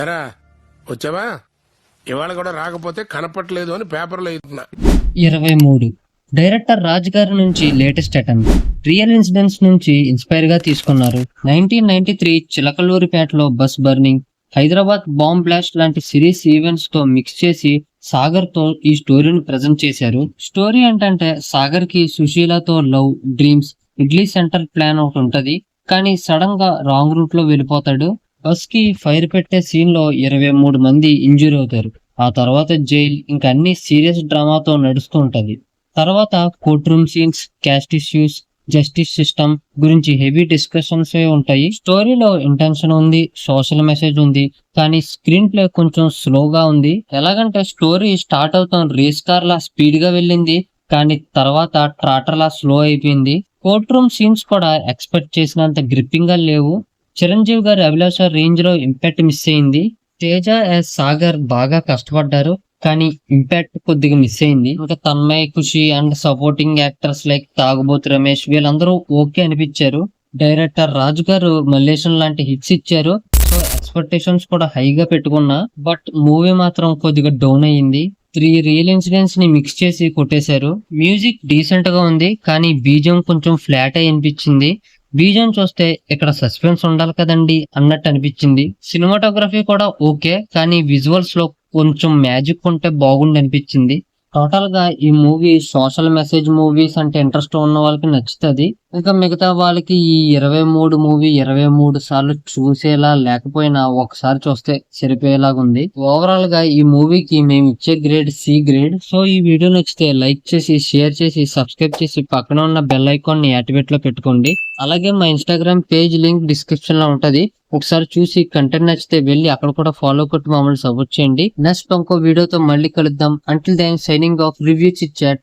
ఎరా వచ్చావా? ఇవాళ కూడా రాకపోతే కనపట్లేదు అని పేపర్లో ఇస్తున్నా. 23 డైరెక్టర్ రాజ్ గారి నుంచి లేటెస్ట్ అటెంప్ట్ రియల్ ఇన్సిడెంట్స్ నుంచి ఇన్స్పైర్ గా తీసుకున్నారు. 1993 చిలకలూరిపేటలో bus burning, Hyderabad bomb blast లాంటి సిరీస్ ఈవెంట్స్ తో మిక్స్ చేసి సాగర్ తో ఈ స్టోరీని ప్రజెంట్ చేశారు. స్టోరీ ఏంటంటే సాగర్ కి సుశీలతో love, dreams, idli centre plan ఒకటి ఉంటది. కానీ సడన్ గా రాంగ్ రూట్ లో వెళ్ళిపోతాడు. బస్ కి ఫైర్ పెట్టే సీన్ లో 23 మంది ఇంజూరీ అవుతారు. ఆ తర్వాత జైల్, ఇంకా అన్ని సీరియస్ డ్రామాతో నడుస్తూ ఉంటది. తర్వాత court room scenes, caste issues, justice system గురించి హెవీ డిస్కషన్స్ ఉంటాయి. స్టోరీలో ఇంటెన్షన్ ఉంది, సోషల్ మెసేజ్ ఉంది, కానీ స్క్రీన్ ప్లే కొంచెం స్లోగా ఉంది. ఎలాగంటే స్టోరీ స్టార్ట్ అవుతాం రేస్ కార్ లా స్పీడ్ గా వెళ్ళింది, కానీ తర్వాత ట్రాటర్ లా స్లో అయిపోయింది. కోర్ట్ రూమ్ సీన్స్ కూడా ఎక్స్పెక్ట్ చేసినంత గ్రిప్పింగ్ గా లేవు. చిరంజీవి గారి అభిలాష రేంజ్ లో ఇంపాక్ట్ మిస్ అయింది. తేజ యాజ్ సాగర్ బాగా కష్టపడ్డారు, కానీ ఇంపాక్ట్ కొద్దిగా మిస్ అయింది. ఇంకా తన్మయ్, ఖుషి అండ్ సపోర్టింగ్ యాక్టర్స్ లైక్ తాగుబోతు రమేష్ వీళ్ళందరూ ఓకే అనిపించారు. డైరెక్టర్ రాజు గారు మల్లేశం లాంటి హిట్స్ ఇచ్చారు, సో ఎక్స్పెక్టేషన్స్ కూడా హైగా పెట్టుకున్నా. బట్ మూవీ మాత్రం కొద్దిగా డౌన్ అయ్యింది. 3 రియల్ ఇన్సిడెంట్స్ ని మిక్స్ చేసి కొట్టేశారు. మ్యూజిక్ డీసెంట్ గా ఉంది, కానీ బీజం కొంచెం ఫ్లాట్ అయి అనిపించింది. బీజం చూస్తే ఇక్కడ సస్పెన్స్ ఉండాలి కదండి అన్నట్టు అనిపించింది. సినిమాటోగ్రఫీ కూడా ఓకే, కానీ విజువల్స్ లో కొంచెం మ్యాజిక్ ఉంటే బాగుండి అనిపించింది. టోటల్ గా ఈ మూవీ సోషల్ మెసేజ్ మూవీస్ అంటే ఇంట్రెస్ట్ ఉన్న వాళ్ళకి నచ్చుతుంది. ఇంకా మిగతా వాళ్ళకి ఈ 23 మూవీ 23 సార్లు చూసేలా లేకపోయినా ఒకసారి చూస్తే సరిపోయేలాగా ఉంది. ఓవరాల్ గా ఈ మూవీకి మేము ఇచ్చే గ్రేడ్ C గ్రేడ్. సో ఈ వీడియో నచ్చితే లైక్ చేసి, షేర్ చేసి, సబ్స్క్రైబ్ చేసి పక్కన ఉన్న బెల్ ఐకాన్ ని యాక్టివేట్ లో పెట్టుకోండి. అలాగే మా ఇన్స్టాగ్రామ్ పేజ్ లింక్ డిస్క్రిప్షన్ లో ఉంటది, ఒకసారి చూసి కంటెంట్ నచ్చితే వెళ్ళి అక్కడ కూడా ఫాలో కొట్టి మమ్మల్ని సపోర్ట్ చేయండి. నెక్స్ట్ ఇంకో వీడియోతో మళ్ళీ కలుద్దాం. Until then signing off, review chit chat.